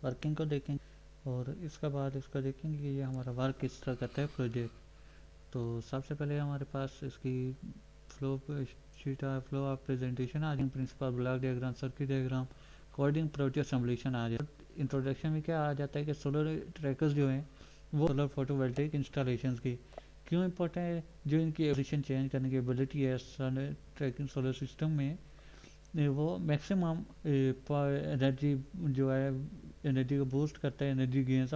Working को देखेंगे और इसके बाद इसका देखेंगे कि ये हमारा वर्क किस तरह करता है प्रोजेक्ट। तो सबसे पहले हमारे पास इसकी flow sheet flow of presentation आ जाए, principal block diagram, circuit diagram, coding project simulation आ जाए। इंट्रोडक्शन में क्या आ जाता है कि सोलर ट्रैकर्स जो हैं वो सोलर फोटोवोल्टेइक इंस्टॉलेशन की क्यों इंपॉर्टेंट है, जो इनकी पोजीशन चेंज करने की एबिलिटी है सन ट्रैकिंग सोलर सिस्टम में, वो मैक्सिमम एनर्जी जो है एनर्जी को बूस्ट करता है, एनर्जी गेन।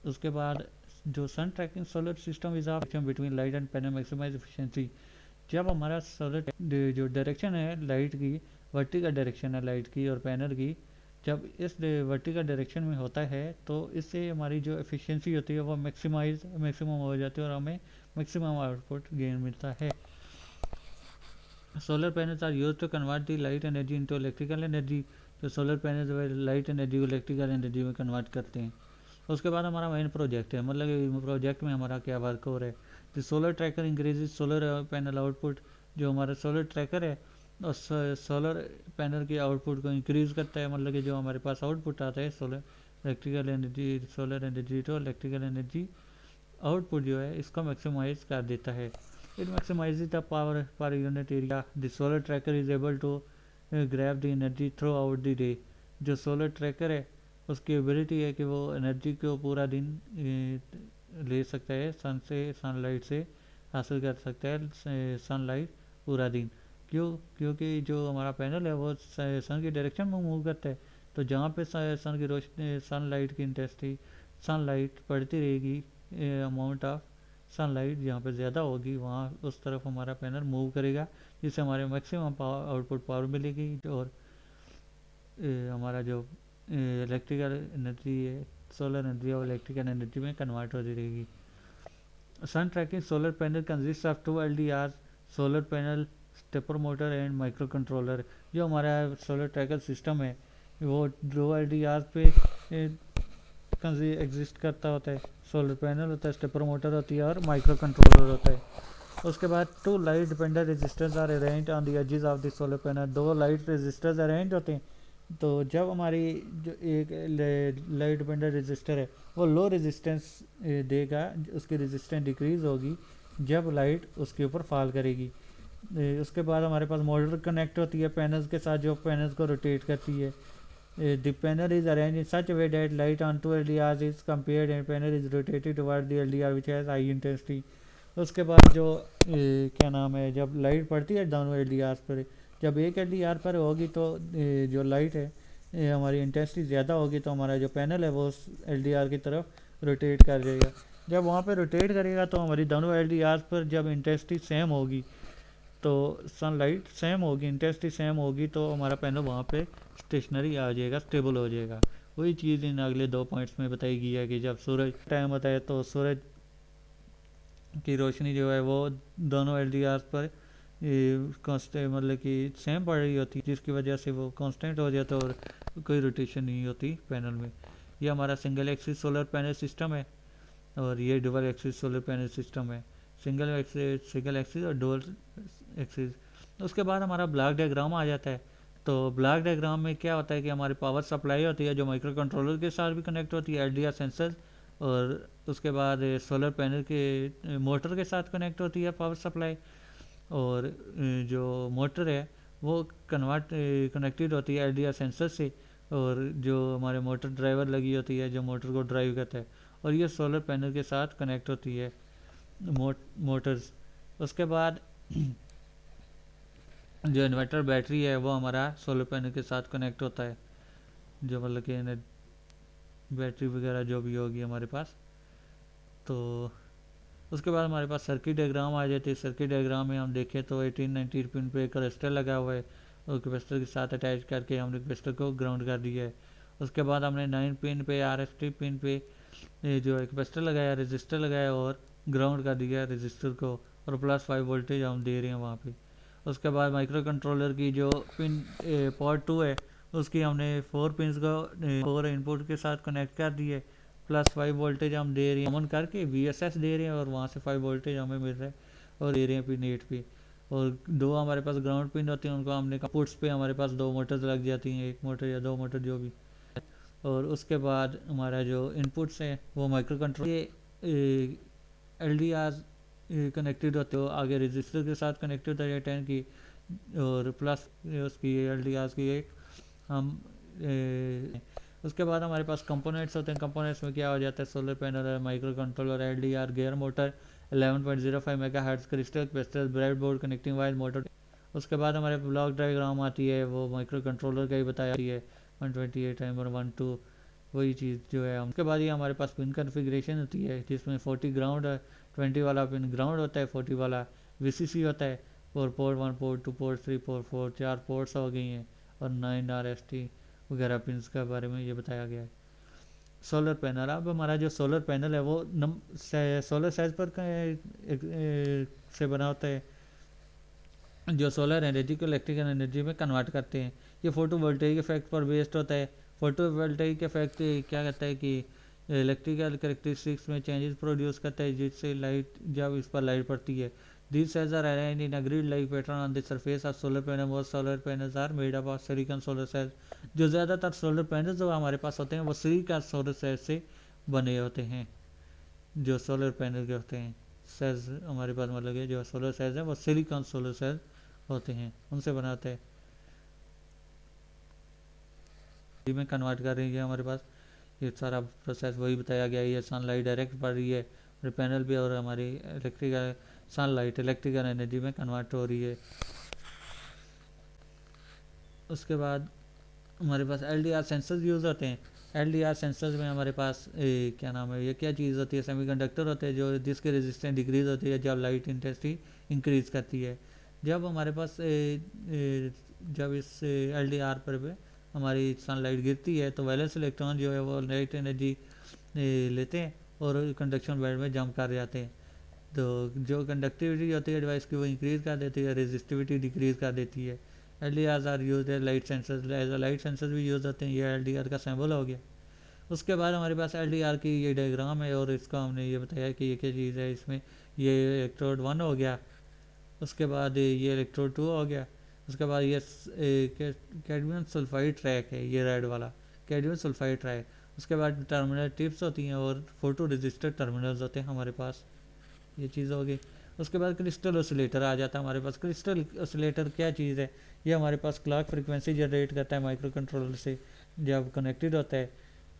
उसके बाद जो sun tracking solar system is between light and panel maximise efficiency. जब हमारा सोलर जो डायरेक्शन है लाइट की, वर्टिकल डायरेक्शन है लाइट की और पैनल की, जब इस वर्टिकल डायरेक्शन में होता है तो इससे हमारी जो एफिशिएंसी होती है वो मैक्सिमम हो जाती है और हमें मैक्सिमम आउटपुट गेन मिलता है। Solar panels are use to convert the light energy into electrical energy. तो सोलर पैनल्स लाइट एनर्जी को इलेक्ट्रिकल एनर्जी में कन्वर्ट करते हैं। उसके बाद हमारा मेन प्रोजेक्ट है, मतलब प्रोजेक्ट में हमारा क्या वर्क हो रहा है। तो solar tracker increase solar panel output. जो हमारा सोलर ट्रैकर है और सोलर पैनल के आउटपुट को इंक्रीज करता है, मतलब कि जो हमारे पास आउटपुट आता है solar electrical energy, solar energy तो इलेक्ट्रिकल एनर्जी आउटपुट जो है इसको मैक्सिमाइज कर देता है। It maximises the power per unit area. The solar tracker is able to grab the energy throughout the day. जो सोलर ट्रैकर है उसकी एबिलिटी है कि वो एनर्जी को पूरा दिन ले सकता है, सनलाइट से हासिल कर सकता है सनलाइट पूरा दिन। क्योंकि जो हमारा पैनल है वो सन की डायरेक्शन में मूव करता है। तो जहाँ पे सन की रोशनी सनलाइट की इंटेंसिटी सनलाइट पड़ती रहेगी, अमाउंट ऑफ सनलाइट जहाँ पे ज़्यादा होगी वहाँ उस तरफ हमारा पैनल मूव करेगा, जिससे हमारे मैक्सिमम पावर आउटपुट पावर मिलेगी और हमारा जो इलेक्ट्रिकल एनर्जी है सोलर एनर्जी और इलेक्ट्रिकल एनर्जी में कन्वर्ट होती रहेगी। Sun tracking solar panel consist of 2 LDR, solar panel, stepper motor and microcontroller. जो हमारा सोलर ट्रैकर सिस्टम है वो 2 LDR पे एग्जिस्ट करता होता है। सोलर पैनल होता है, स्टेपर मोटर होती है और माइक्रो कंट्रोलर होता है। उसके बाद 2 light dependent resistors are arranged on the edges of the solar panel. 2 light resistors arrange होते हैं। तो जब हमारी जो एक लाइट डिपेंडेंट रेजिस्टर है वो लो रेजिस्टेंस देगा, उसकी रेजिस्टेंस डिक्रीज होगी जब लाइट उसके ऊपर फॉल करेगी। उसके बाद हमारे पास मोटर कनेक्ट होती है पैनल्स के साथ, जो पैनल्स को रोटेट करती है। The panel is arranged in such a way that light on 2 LDRs is compared and panel is rotated toward the LDR which has high intensity. उसके बाद जो क्या नाम है, जब लाइट पड़ती है दोनों एल डी आर पर, जब एक एल डी आर पर होगी तो जो लाइट है हमारी इंटेंसिटी ज़्यादा होगी तो हमारा जो पैनल है वो उस एल डी आर की तरफ रोटेट कर जाएगा। जब वहाँ पर रोटेट करेगा तो हमारी दोनों एल डी आर पर जब इंटेंसिटी सेम होगी तो सनलाइट सेम होगी, इंटेंसिटी सेम होगी तो हमारा पैनल वहाँ पे स्टेशनरी आ जाएगा, स्टेबल हो जाएगा। वही चीज़ इन अगले 2 पॉइंट्स में बताई गई है कि जब सूरज टाइम होता है तो सूरज की रोशनी जो है वो दोनों एल पर कांस्टेंट मतलब कि सेम पड़ रही होती है, जिसकी वजह से वो कांस्टेंट हो जाता है और कोई रोटेशन नहीं होती पैनल में। ये हमारा single axis solar panel system है और ये double axis solar panel system है। सिंगल एक्सिस और डबल एक्सिस। उसके बाद हमारा ब्लॉक डायग्राम आ जाता है। तो ब्लॉक डायग्राम में क्या होता है कि हमारी पावर सप्लाई होती है जो माइक्रो कंट्रोलर के साथ भी कनेक्ट होती है, एलडीआर सेंसर, और उसके बाद सोलर पैनल के मोटर के साथ कनेक्ट होती है पावर सप्लाई। और जो मोटर है वो कनेक्टेड होती है एलडीआर सेंसर से, और जो हमारे मोटर ड्राइवर लगी होती है जो मोटर को ड्राइव करता है, और ये सोलर पैनल के साथ कनेक्ट होती है मोटर्स। उसके बाद जो इन्वर्टर बैटरी है वो हमारा सोलर पैनल के साथ कनेक्ट होता है, जो मतलब कि बैटरी वगैरह जो भी होगी हमारे पास। तो उसके बाद हमारे पास सर्किट डायग्राम आ जाती है। सर्किट डायग्राम में हम देखें तो 18-19 पिन पे कैपेसिटर लगा हुआ है और कैपेसिटर के साथ अटैच करके हमने कैपेसिटर को ग्राउंड कर दिया है। उसके बाद हमने 9 पिन पे RST पिन पे जो कैपेसिटर लगाया, रजिस्टर लगाया और ग्राउंड कर दिया रजिस्टर को, और +5 वोल्टेज हम दे रहे हैं वहाँ पे। उसके बाद माइक्रो कंट्रोलर की जो पिन पोर्ट 2 है उसकी हमने 4 पिन को 4 इनपुट के साथ कनेक्ट कर दिए, +5 वोल्टेज हम दे रहे हैं कॉमन करके VSS दे रहे हैं और वहाँ से 5 वोल्टेज हमें मिल रहा है और दे रहे हैं पिन 8 पे। और 2 हमारे पास ग्राउंड पिन होती हैं, उनको हमने पुट्स पे हमारे पास 2 मोटर्स लग जाती हैं, 1 मोटर या 2 मोटर जो भी। और उसके बाद हमारा जो इनपुट्स है वो माइक्रो कंट्रोल, ये LDR कनेक्टेड होते हो आगे रजिस्टर के साथ कनेक्टेड होता है 10 की, और प्लस उसकी LDR की एक हम उसके बाद हमारे पास कंपोनेंट्स होते हैं। कंपोनेंट्स में क्या हो जाता है, सोलर पैनल है, micro controller, LDR, gear motor, 11.05 megahertz crystal capacitor, bread board, connecting wire, motor. उसके बाद हमारे ब्लॉक डायग्राम आती है, वो माइक्रो कंट्रोलर का ही बताया है, 128 टाइमर 1 2 वही चीज़ जो है। उसके बाद ये हमारे पास पिन कन्फिग्रेशन होती है जिसमें 40 ग्राउंड है, 20 वाला पिन ग्राउंड होता है, 40 वाला VCC होता है, और port 1 port 2 port 3 port 4 4 ports हो गई हैं, और 9 RST वगैरह पिन्स के बारे में ये बताया गया है। सोलर पैनल, अब हमारा जो सोलर पैनल है वो सोलर सेल्स पर से बना होता है, जो सोलर एनर्जी को इलेक्ट्रिकल एनर्जी में कन्वर्ट करते हैं। ये फोटोवोल्टेइक इफेक्ट पर बेस्ड होता है। फोटोवोल्टेइक इफेक्ट क्या कहता है कि इलेक्ट्रिकल कैरेक्टरिस्टिक्स में चेंजेस प्रोड्यूस करता है जिससे लाइट, जब इस पर लाइट पड़ती है। These cells are arranged in a grid-like pattern on the surface of solar panel. Most solar panels are made up of silicon solar cells. जो ज़्यादातर सोलर पैनल जो हमारे पास होते हैं वो सिलिकॉन सोलर सेल से बने होते हैं। जो सोलर पैनल के होते हैं सेल्स हमारे पास, मतलब जो सोलर सेल्स हैं वो सिलिकॉन सोलर सेल होते हैं, उनसे बनाते हैं। में कन्वर्ट कर रही है हमारे पास, ये सारा प्रोसेस वही बताया गया है। ये सनलाइट डायरेक्ट पड़ रही है और पैनल भी, और हमारी इलेक्ट्रिकल सनलाइट इलेक्ट्रिकल एनर्जी में कन्वर्ट हो रही है। उसके बाद हमारे पास LDR सेंसर्स यूज़ होते हैं। LDR सेंसर्स में हमारे पास क्या नाम है, ये क्या चीज़ होती है, सेमीकंडक्टर होते हैं जो जिसके रेजिस्टेंस डिक्रीज होती है जब लाइट इंटेंसिटी इंक्रीज करती है। जब हमारे पास जब इस LDR पर हमारी सनलाइट गिरती है तो वैलेंस इलेक्ट्रॉन जो है वो लाइट एनर्जी लेते हैं और कंडक्शन बैंड में जंप कर जाते हैं। तो जो कंडक्टिविटी होती है डिवाइस की वो इंक्रीज़ कर देती है, रेजिस्टिविटी डिक्रीज़ कर देती है। LDRs आर यूज है light sensors, as a light sensor भी यूज़ होते हैं। ये LDR का सिंबल हो गया। उसके बाद हमारे पास LDR की ये डायग्राम है और इसका हमने ये बताया कि ये क्या चीज़ है। इसमें ये इलेक्ट्रोड 1 हो गया, उसके बाद ये इलेक्ट्रोड 2 हो गया, उसके बाद ये कैडमियम सल्फाइड ट्रैक है, ये रेड वाला कैडमियम सल्फाइड ट्रैक। उसके बाद टर्मिनल टिप्स होती हैं और फोटो रजिस्टर टर्मिनल्स होते हैं हमारे पास, ये चीज़ होगी। उसके बाद क्रिस्टल ऑसिलेटर आ जाता है हमारे पास। क्रिस्टल ऑसिलेटर क्या चीज़ है, ये हमारे पास क्लॉक फ्रिक्वेंसी जनरेट करता है माइक्रो कंट्रोलर से जब कनेक्टेड होता है।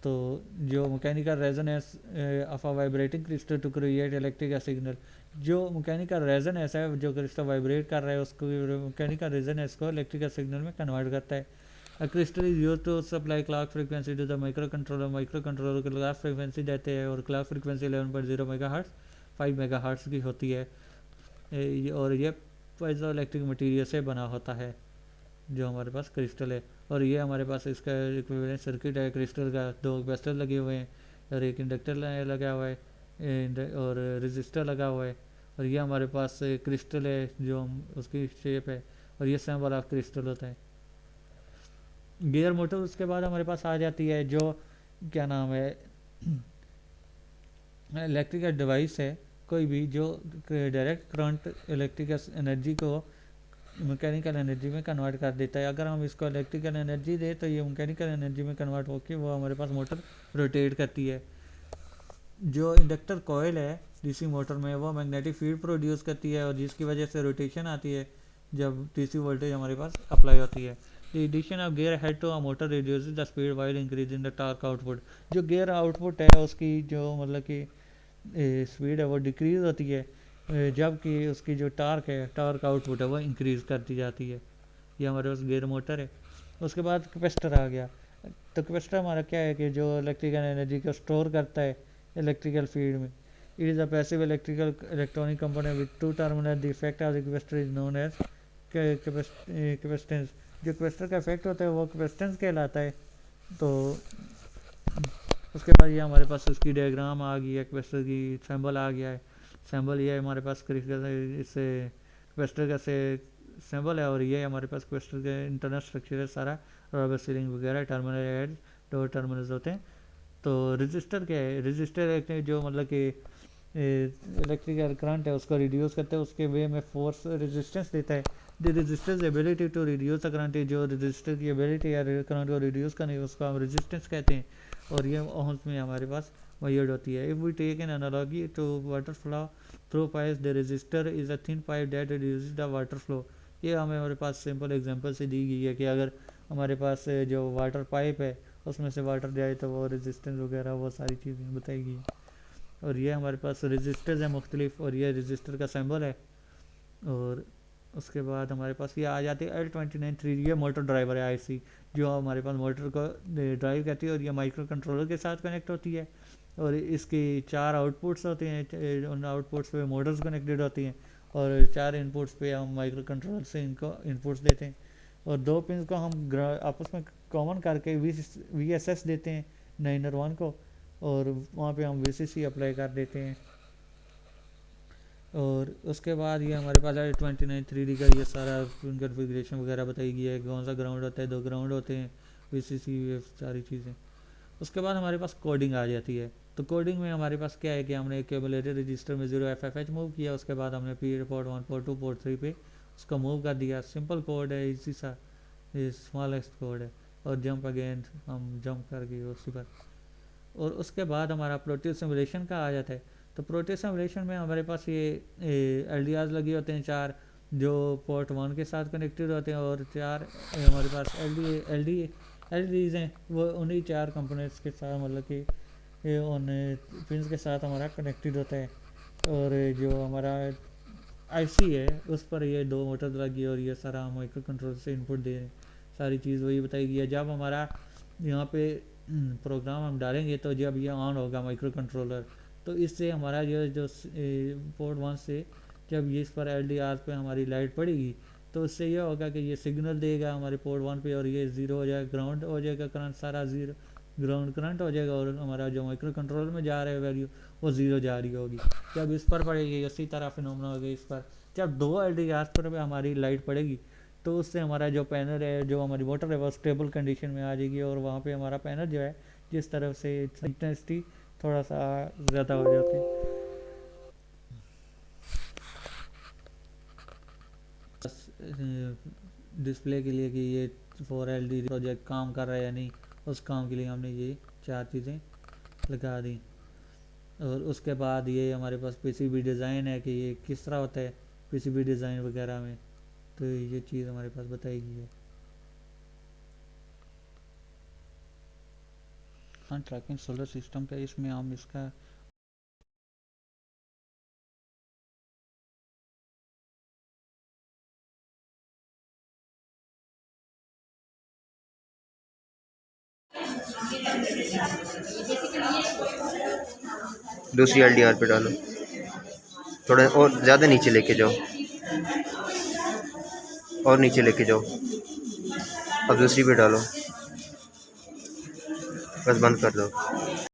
तो जो mechanical resonance of a vibrating crystal to create electrical signal, जो मैकेनिकल रेजोनेंस है जो क्रिस्टल वाइब्रेट कर रहा है उसको मैकेनिकल रेजोनेंस को इलेक्ट्रिकल सिग्नल में कन्वर्ट करता है। A crystal is used to supply clock frequency to the microcontroller. Microcontroller को क्लॉक फ्रिक्वेंसी देते हैं और क्लॉक फ्रिक्वेंसी 11.0 मेगाहर्ट्ज 5 मेगाहर्ट्ज की होती है। और ये पाइजो इलेक्ट्रिक मटेरियल से बना होता है जो हमारे पास क्रिस्टल है। और ये हमारे पास इसका इक्विवेलेंट सर्किट है क्रिस्टल का, 2 कैपेसिटर लगे हुए हैं और एक इंडक्टर लगा हुआ है और रजिस्टर लगा हुआ है। और ये हमारे पास क्रिस्टल है जो उसकी शेप है, और ये सिंबल ऑफ क्रिस्टल होता है। गियर मोटर उसके बाद हमारे पास आ जाती है, जो क्या नाम है इलेक्ट्रिकल डिवाइस है कोई भी जो डायरेक्ट करंट इलेक्ट्रिकल एनर्जी को मैकेनिकल एनर्जी में कन्वर्ट कर देता है। अगर हम इसको इलेक्ट्रिकल एनर्जी दे तो ये मैकेनिकल एनर्जी में कन्वर्ट होकर वो हमारे पास मोटर रोटेट करती है। जो इंडक्टर कॉयल है डीसी मोटर में वो मैग्नेटिक फील्ड प्रोड्यूस करती है और जिसकी वजह से रोटेशन आती है जब डीसी वोल्टेज हमारे पास अप्लाई होती है। The addition of gear head to a motor reduces the speed while increasing the torque output. जो gear output है उसकी जो मतलब कि स्पीड है वो डिक्रीज होती है, जबकि उसकी जो टार्क आउटपुट है वो इंक्रीज करती जाती है। ये हमारे पास गियर मोटर है। उसके बाद कैपेसिटर आ गया। तो कैपेसिटर हमारा क्या है कि जो इलेक्ट्रिकल एनर्जी को स्टोर करता है इलेक्ट्रिकल फील्ड में। It is a passive electrical electronic component with 2 terminal. The effect of the capacitor is known as capacitance. जो कैपेसिटर का इफेक्ट होता है वो कैपेसिटेंस कहलाता है। तो उसके बाद ये हमारे पास उसकी डायग्राम आ गई है, कैपेसिटर की सिंबल आ गया है। सिंबल ये हमारे पास इससे कैपेसिटर का से सिंबल है, और ये हमारे पास कैपेसिटर का इंटरनल स्ट्रक्चर है सारा, रबर सीलिंग वगैरह, टर्मिनल हेड 2 टर्मिनल्स होते हैं। तो रजिस्टर क्या है, रजिस्टर एक जो मतलब कि इलेक्ट्रिकल करंट है उसको रिड्यूस करते हैं, उसके वे में फोर्स रेजिस्टेंस देता है। The resistance ability to reduce the current, जो रेजिस्टर की एबिलिटी है करंट को रिड्यूस करने उसको हम रेजिस्टेंस कहते हैं, और ये ओम्स में हमारे पास मेजर्ड होती है। If we take an analogy to water flow through pipes, the resistor is a thin pipe that reduces the water flow. ये हमारे पास सिंपल एग्जांपल से दी गई है कि अगर हमारे पास जो वाटर पाइप है उसमें से वाटर जाए तो वो रेजिस्टेंस वगैरह वो सारी चीज़ें बताई गई है। और ये हमारे पास रजिस्टर्स हैं मुख्तलिफ, और ये रजिस्टर का सिंबल है। और उसके बाद हमारे पास ये आ जाती है L293, ये मोटर ड्राइवर है IC, जो हमारे पास मोटर को ड्राइव करती है, और ये माइक्रो कंट्रोलर के साथ कनेक्ट होती है। और इसके 4 आउटपुट्स होते हैं, उन आउटपुट्स पे मोटर्स कनेक्टेड होती हैं, और 4 इनपुट्स पे हम माइक्रो कंट्रोलर से इनको इनपुट्स देते हैं, और 2 पिन को हम आपस में कॉमन करके VSS देते हैं 9 और 1 को, और वहाँ पे हम VCC अप्लाई कर देते हैं। और उसके बाद ये हमारे पास है 29 3D का ये सारा कन्फिग्रेशन वगैरह बताई गई है, कौन सा ग्राउंड होता है, 2 ग्राउंड होते हैं, VCC सारी चीज़ें। उसके बाद हमारे पास कोडिंग आ जाती है। तो कोडिंग में हमारे पास क्या है कि हमने एक्यूमुलेटर रजिस्टर में 0FFH मूव किया, उसके बाद हमने पोर्ट 1 पोर्ट 2 पोर्ट 3 पे उसका मूव कर दिया। सिंपल कोड है, इसी सा स्मॉलेस्ट कोड है, और जंप अगेन हम जंप कर गए उसी पर। और उसके बाद हमारा प्रोटीव सिमुलेशन का आ जाता है। तो प्रोटीव सिमुलेशन में हमारे पास ये LDRs लगे होते हैं 4, जो पोर्ट 1 के साथ कनेक्टेड होते हैं, और 4 हमारे पास LDs हैं, वो उन्हीं 4 कंपोनेंट्स के साथ, मतलब कि उन पिंस के साथ हमारा कनेक्टेड होता है। और जो हमारा IC है उस पर ये 2 मोटर लगी, और ये सारा हम माइक्रो कंट्रोलर से इनपुट दे रहे हैं, सारी चीज़ वही बताई गई है। जब हमारा यहाँ पे प्रोग्राम हम डालेंगे तो जब ये ऑन होगा माइक्रो कंट्रोलर, तो इससे हमारा जो पोर्ट 1 से जब ये इस पर LDR पे हमारी लाइट पड़ेगी, तो उससे ये होगा कि ये सिग्नल देगा हमारे पोर्ट 1 पे, और ये 0 हो जाएगा, ग्राउंड हो जाएगा करंट, सारा 0 ग्राउंड करंट हो जाएगा, और हमारा जो माइक्रो कंट्रोलर में जा रहा है वैल्यू वो 0 जा रही होगी। जब इस पर पड़ेगी उसी तरह फिनोमेना होगा इस पर, जब 2 LDR पर हमारी लाइट पड़ेगी तो उससे हमारा जो पैनल है, जो हमारी मोटर है, वो स्टेबल कंडीशन में आ जाएगी, और वहाँ पे हमारा पैनल जो है जिस तरफ से इंटेंसिटी थोड़ा सा ज़्यादा हो जाती है। डिस्प्ले के लिए कि ये 4LD प्रोजेक्ट काम कर रहा है या नहीं, उस काम के लिए हमने ये 4 चीज़ें लगा दी। और उसके बाद ये हमारे पास PCB डिज़ाइन है कि ये किस तरह होता है PCB डिज़ाइन वगैरह में, तो ये चीज़ हमारे पास बताई गई है। हाँ, ट्रैकिंग सोलर सिस्टम का इसमें हम इसका दूसरी LDR पे डालो, थोड़ा और ज़्यादा नीचे लेके जाओ, और नीचे लेके जाओ, अब दूसरी पे डालो, बस बंद कर दो।